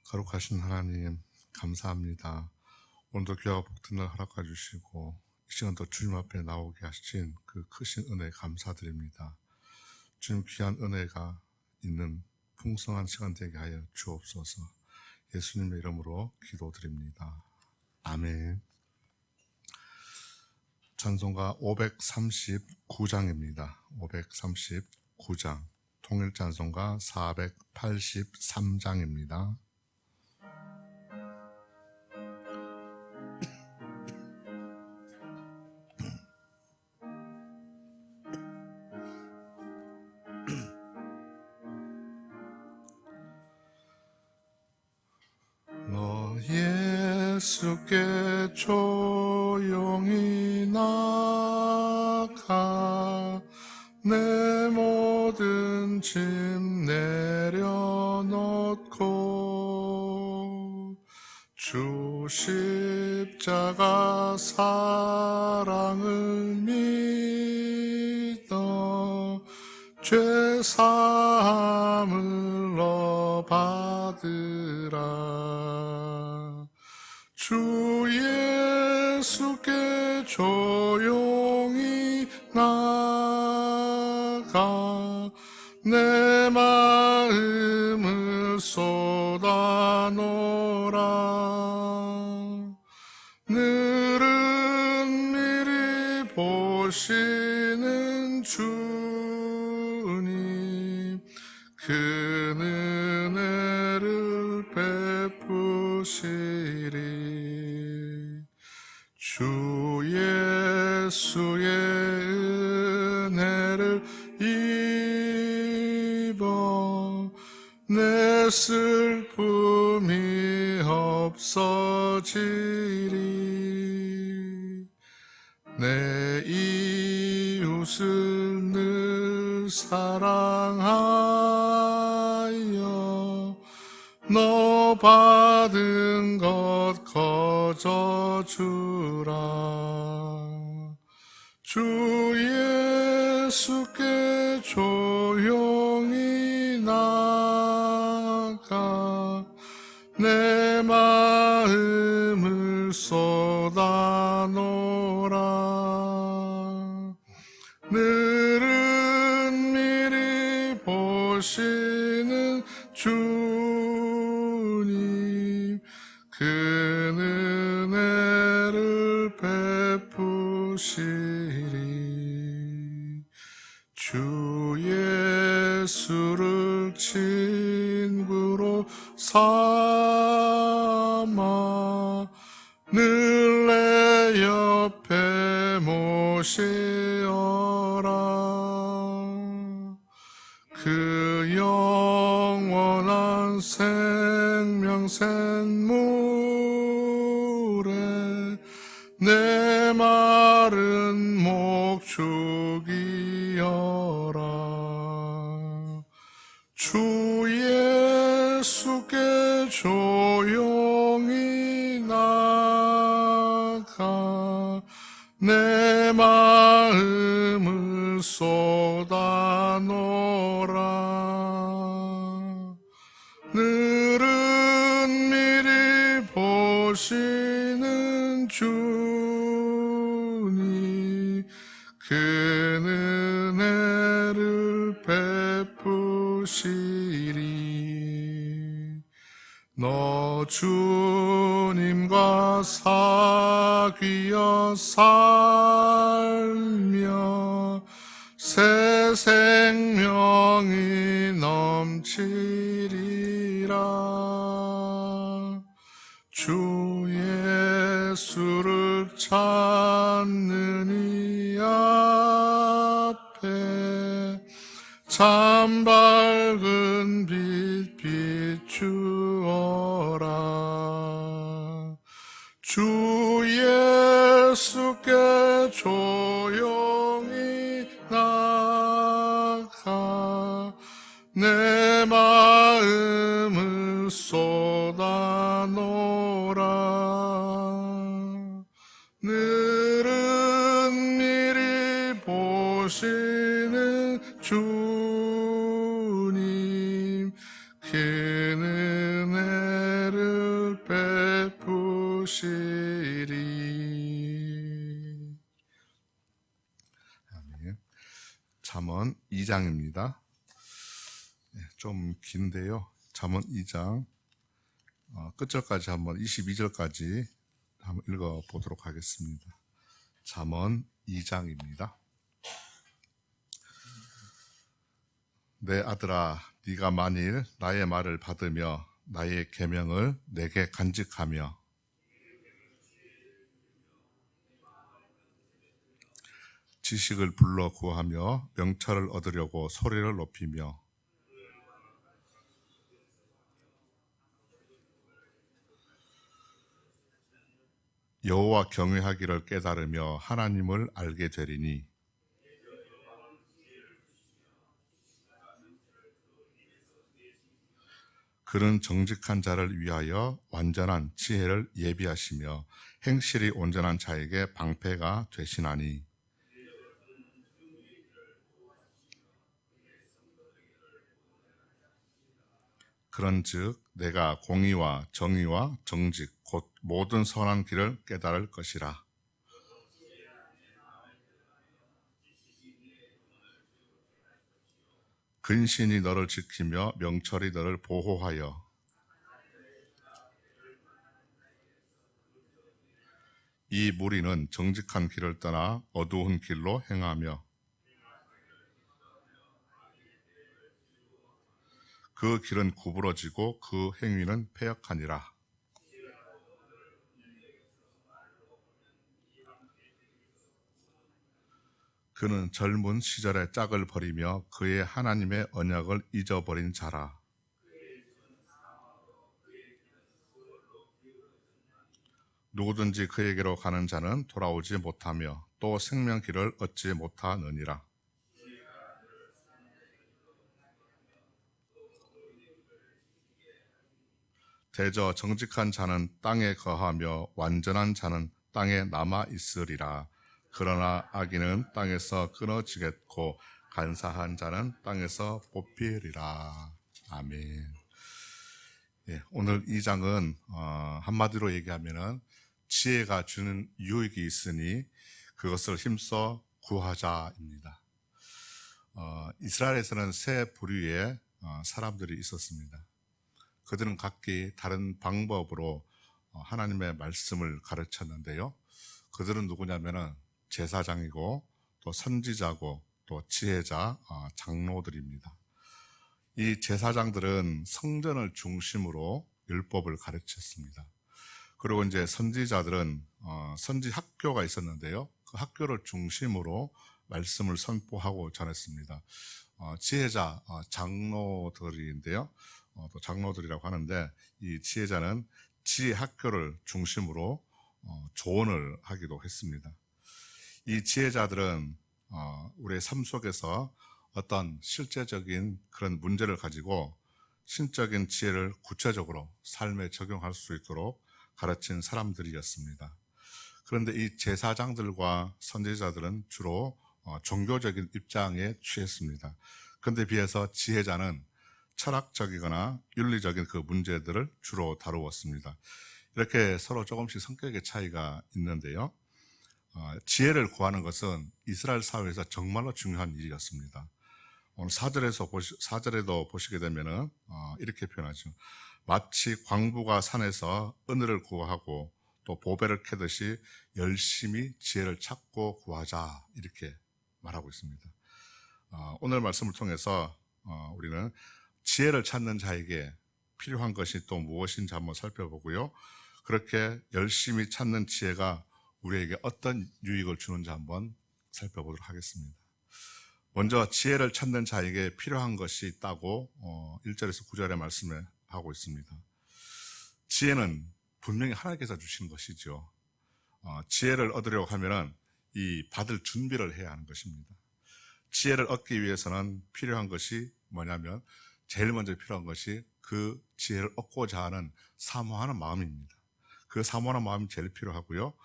거룩하신 하나님 감사합니다. 오늘도 귀하고 복된 날 허락해 주시고 이 시간도 주님 앞에 나오게 하신 그 크신 은혜 감사드립니다. 주님 귀한 은혜가 있는 풍성한 시간 되게 하여 주옵소서. 예수님의 이름으로 기도드립니다. 아멘. 찬송가 539장입니다. 539장. 통일찬송가 483장입니다. 너 예수께 조용히 나가 내 모든 짐 내려놓고 주 십자가 사랑을 믿어 죄 사함을 너 받으라. 주 예수께 조용히 나가 내 마음을 쏟아놓으라. 늘은 미리 보시는 주님 그 은혜를 베푸시리. 주 예수의 은혜를 입어 내 슬픔이 없어지리. 내 이웃을 늘 사랑하여 너 받은 것 거저주라. 주 예수께 조용히 나가 내 마음을 쏟아놓으라. 늘은 미리 보시는 주님 그 은혜를 베푸시리. 주 예수를 친구로 삼아 늘 내 옆에 모시어라. 그 영원한 생명 샘물에 내 마른 목 죽이어라. 주 예수께 조용히 나가 내 마음을 쏟아놓으라. 늘은 미리 보시는 주님 그 은혜를 베푸시리. 너 주님과 사귀어 살며 새 생명이 넘치리라. 주 예수를 찾는 이 앞에 참 밝은 빛 비추어라. 주 예수께 조용히 나가 내 마음을 쏟아놓으라. 늘은 미리 보시는 주님 그 은혜 주시리. 아멘. 잠언 2장입니다. 좀 긴데요. 잠언 2장 끝절까지 한번 22절까지 한번 읽어보도록 하겠습니다. 잠언 2장입니다. 내 아들아, 네가 만일 나의 말을 받으며 나의 계명을 내게 간직하며 지식을 불러 구하며 명철을 얻으려고 소리를 높이며 여호와 경외하기를 깨달으며 하나님을 알게 되리니 그는 정직한 자를 위하여 완전한 지혜를 예비하시며 행실이 온전한 자에게 방패가 되시나니 그런즉 내가 공의와 정의와 정직 곧 모든 선한 길을 깨달을 것이라. 근신이 너를 지키며 명철이 너를 보호하여 이 무리는 정직한 길을 떠나 어두운 길로 행하며 그 길은 구부러지고 그 행위는 패역하니라. 그는 젊은 시절의 짝을 버리며 그의 하나님의 언약을 잊어버린 자라. 누구든지 그에게로 가는 자는 돌아오지 못하며 또 생명길을 얻지 못하느니라. 대저 정직한 자는 땅에 거하며 완전한 자는 땅에 남아 있으리라. 그러나 악인은 땅에서 끊어지겠고 간사한 자는 땅에서 뽑히리라. 아멘. 오늘 이 장은 한마디로 얘기하면은 지혜가 주는 유익이 있으니 그것을 힘써 구하자입니다. 이스라엘에서는 세 부류의 사람들이 있었습니다. 그들은 각기 다른 방법으로 하나님의 말씀을 가르쳤는데요. 그들은 누구냐면은 제사장이고 또 선지자고 또 지혜자, 장로들입니다. 이 제사장들은 성전을 중심으로 율법을 가르쳤습니다. 그리고 이제 선지자들은 선지 학교가 있었는데요. 그 학교를 중심으로 말씀을 선포하고 전했습니다. 지혜자, 장로들인데요. 또 장로들이라고 하는데 이 지혜자는 지혜 학교를 중심으로 조언을 하기도 했습니다. 이 지혜자들은 우리의 삶 속에서 어떤 실제적인 그런 문제를 가지고 신적인 지혜를 구체적으로 삶에 적용할 수 있도록 가르친 사람들이었습니다. 그런데 이 제사장들과 선지자들은 주로 종교적인 입장에 취했습니다. 그런데 비해서 지혜자는 철학적이거나 윤리적인 그 문제들을 주로 다루었습니다. 이렇게 서로 조금씩 성격의 차이가 있는데요. 지혜를 구하는 것은 이스라엘 사회에서 정말로 중요한 일이었습니다. 오늘 4절에도 보시게 되면은 이렇게 표현하죠. 마치 광부가 산에서 은을 구하고 또 보배를 캐듯이 열심히 지혜를 찾고 구하자 이렇게 말하고 있습니다. 오늘 말씀을 통해서 우리는 지혜를 찾는 자에게 필요한 것이 또 무엇인지 한번 살펴보고요. 그렇게 열심히 찾는 지혜가 우리에게 어떤 유익을 주는지 한번 살펴보도록 하겠습니다. 먼저 지혜를 찾는 자에게 필요한 것이 있다고 1절에서 9절의 말씀에 하고 있습니다. 지혜는 분명히 하나님께서 주시는 것이죠. 지혜를 얻으려고 하면은 이 받을 준비를 해야 하는 것입니다. 지혜를 얻기 위해서는 필요한 것이 뭐냐면 제일 먼저 필요한 것이 그 지혜를 얻고자 하는 사모하는 마음입니다. 그 사모하는 마음이 제일 필요하고요.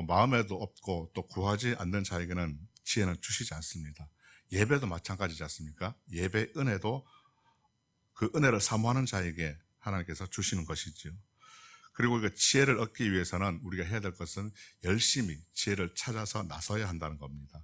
마음에도 없고 또 구하지 않는 자에게는 지혜는 주시지 않습니다. 예배도 마찬가지지 않습니까? 예배 은혜도 그 은혜를 사모하는 자에게 하나님께서 주시는 것이지요. 그리고 그 지혜를 얻기 위해서는 우리가 해야 될 것은 열심히 지혜를 찾아서 나서야 한다는 겁니다.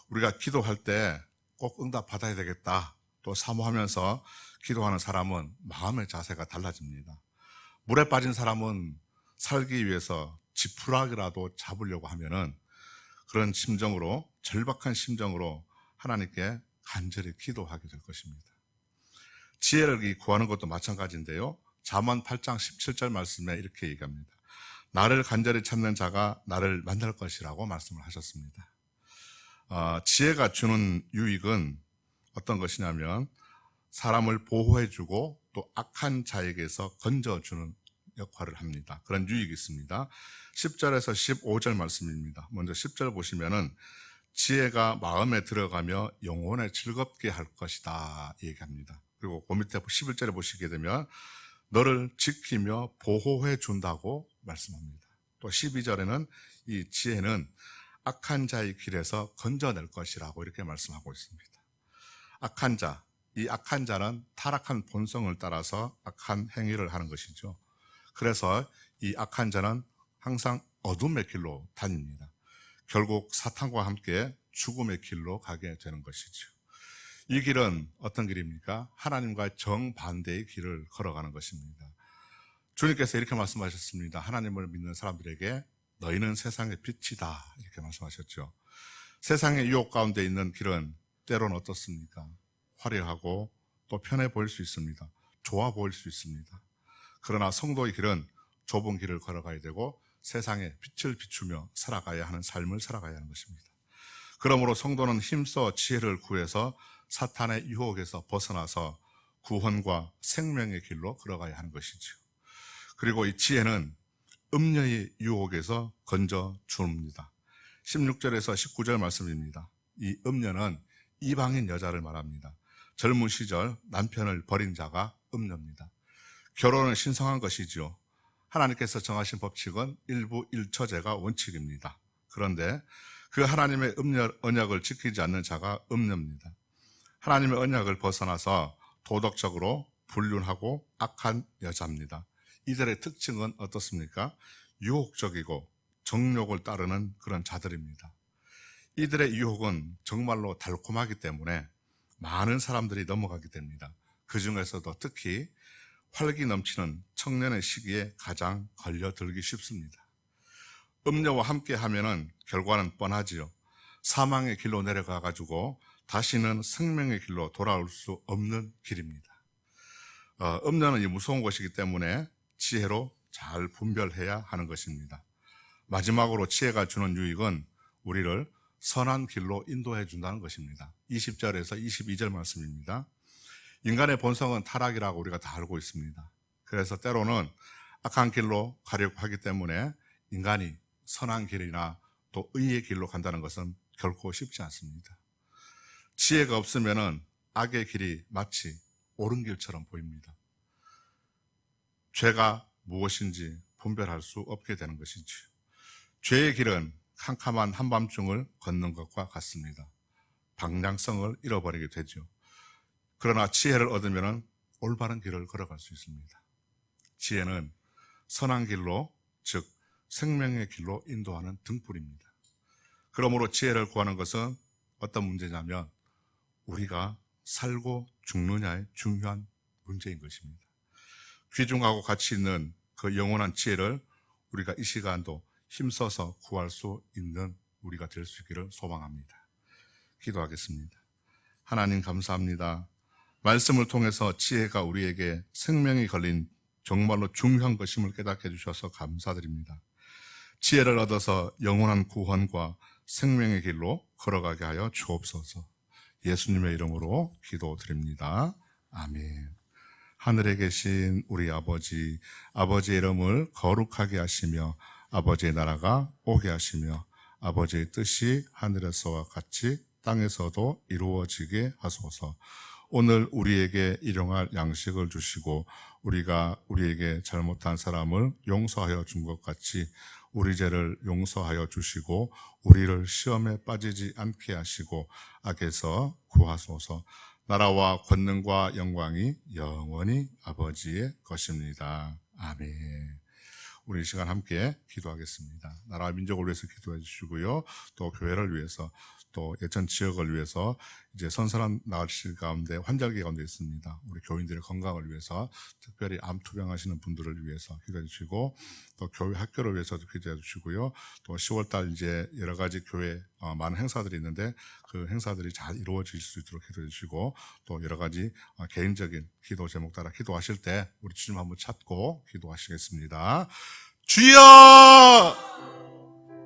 우리가 기도할 때 꼭 응답 받아야 되겠다 또 사모하면서 기도하는 사람은 마음의 자세가 달라집니다. 물에 빠진 사람은 살기 위해서 지푸라기라도 잡으려고 하면은 그런 심정으로, 절박한 심정으로 하나님께 간절히 기도하게 될 것입니다. 지혜를 구하는 것도 마찬가지인데요. 잠언 8장 17절 말씀에 이렇게 얘기합니다. 나를 간절히 찾는 자가 나를 만날 것이라고 말씀을 하셨습니다. 지혜가 주는 유익은 어떤 것이냐면 사람을 보호해주고 또 악한 자에게서 건져주는 역할을 합니다. 그런 유익이 있습니다. 10절에서 15절 말씀입니다. 먼저 10절 보시면은 지혜가 마음에 들어가며 영혼에 즐겁게 할 것이다 얘기합니다. 그리고 그 밑에 11절에 보시게 되면 너를 지키며 보호해 준다고 말씀합니다. 또 12절에는 이 지혜는 악한 자의 길에서 건져낼 것이라고 이렇게 말씀하고 있습니다. 악한 자, 이 악한 자는 타락한 본성을 따라서 악한 행위를 하는 것이죠. 그래서 이 악한 자는 항상 어둠의 길로 다닙니다. 결국 사탄과 함께 죽음의 길로 가게 되는 것이죠. 이 길은 어떤 길입니까? 하나님과 정반대의 길을 걸어가는 것입니다. 주님께서 이렇게 말씀하셨습니다. 하나님을 믿는 사람들에게 너희는 세상의 빛이다 이렇게 말씀하셨죠. 세상의 유혹 가운데 있는 길은 때로는 어떻습니까? 화려하고 또 편해 보일 수 있습니다. 좋아 보일 수 있습니다. 그러나 성도의 길은 좁은 길을 걸어가야 되고 세상에 빛을 비추며 살아가야 하는 삶을 살아가야 하는 것입니다. 그러므로 성도는 힘써 지혜를 구해서 사탄의 유혹에서 벗어나서 구원과 생명의 길로 걸어가야 하는 것이죠. 그리고 이 지혜는 음녀의 유혹에서 건져줍니다. 16절에서 19절 말씀입니다. 이 음녀는 이방인 여자를 말합니다. 젊은 시절 남편을 버린 자가 음녀입니다. 결혼은 신성한 것이죠. 하나님께서 정하신 법칙은 일부 일처제가 원칙입니다. 그런데 그 하나님의 언약을 지키지 않는 자가 음녀입니다. 하나님의 언약을 벗어나서 도덕적으로 불륜하고 악한 여자입니다. 이들의 특징은 어떻습니까? 유혹적이고 정욕을 따르는 그런 자들입니다. 이들의 유혹은 정말로 달콤하기 때문에 많은 사람들이 넘어가게 됩니다. 그 중에서도 특히 활기 넘치는 청년의 시기에 가장 걸려들기 쉽습니다. 음녀와 함께 하면은 결과는 뻔하지요. 사망의 길로 내려가 가지고 다시는 생명의 길로 돌아올 수 없는 길입니다. 음녀는 이 무서운 것이기 때문에 지혜로 잘 분별해야 하는 것입니다. 마지막으로 지혜가 주는 유익은 우리를 선한 길로 인도해 준다는 것입니다. 20절에서 22절 말씀입니다. 인간의 본성은 타락이라고 우리가 다 알고 있습니다. 그래서 때로는 악한 길로 가려고 하기 때문에 인간이 선한 길이나 또 의의 길로 간다는 것은 결코 쉽지 않습니다. 지혜가 없으면 악의 길이 마치 옳은 길처럼 보입니다. 죄가 무엇인지 분별할 수 없게 되는 것이죠. 죄의 길은 캄캄한 한밤중을 걷는 것과 같습니다. 방향성을 잃어버리게 되죠. 그러나 지혜를 얻으면 올바른 길을 걸어갈 수 있습니다. 지혜는 선한 길로, 즉 생명의 길로 인도하는 등불입니다. 그러므로 지혜를 구하는 것은 어떤 문제냐면 우리가 살고 죽느냐의 중요한 문제인 것입니다. 귀중하고 가치 있는 그 영원한 지혜를 우리가 이 시간도 힘써서 구할 수 있는 우리가 될 수 있기를 소망합니다. 기도하겠습니다. 하나님 감사합니다. 말씀을 통해서 지혜가 우리에게 생명이 걸린 정말로 중요한 것임을 깨닫게 해주셔서 감사드립니다. 지혜를 얻어서 영원한 구원과 생명의 길로 걸어가게 하여 주옵소서. 예수님의 이름으로 기도드립니다. 아멘. 하늘에 계신 우리 아버지, 아버지의 이름을 거룩하게 하시며 아버지의 나라가 오게 하시며 아버지의 뜻이 하늘에서와 같이 땅에서도 이루어지게 하소서. 오늘 우리에게 일용할 양식을 주시고 우리가 우리에게 잘못한 사람을 용서하여 준 것 같이 우리 죄를 용서하여 주시고 우리를 시험에 빠지지 않게 하시고 악에서 구하소서. 나라와 권능과 영광이 영원히 아버지의 것입니다. 아멘. 우리 이 시간 함께 기도하겠습니다. 나라와 민족을 위해서 기도해 주시고요. 또 교회를 위해서, 또 예천 지역을 위해서 이제 선선한 날씨 가운데 환절기 가운데 있습니다. 우리 교인들의 건강을 위해서, 특별히 암 투병하시는 분들을 위해서 기도해 주시고, 또 교회 학교를 위해서도 기도해 주시고요. 또 10월달 이제 여러 가지 교회 많은 행사들이 있는데 그 행사들이 잘 이루어질 수 있도록 기도해 주시고, 또 여러 가지 개인적인 기도 제목 따라 기도하실 때 우리 주님 한번 찾고 기도하시겠습니다. 주여!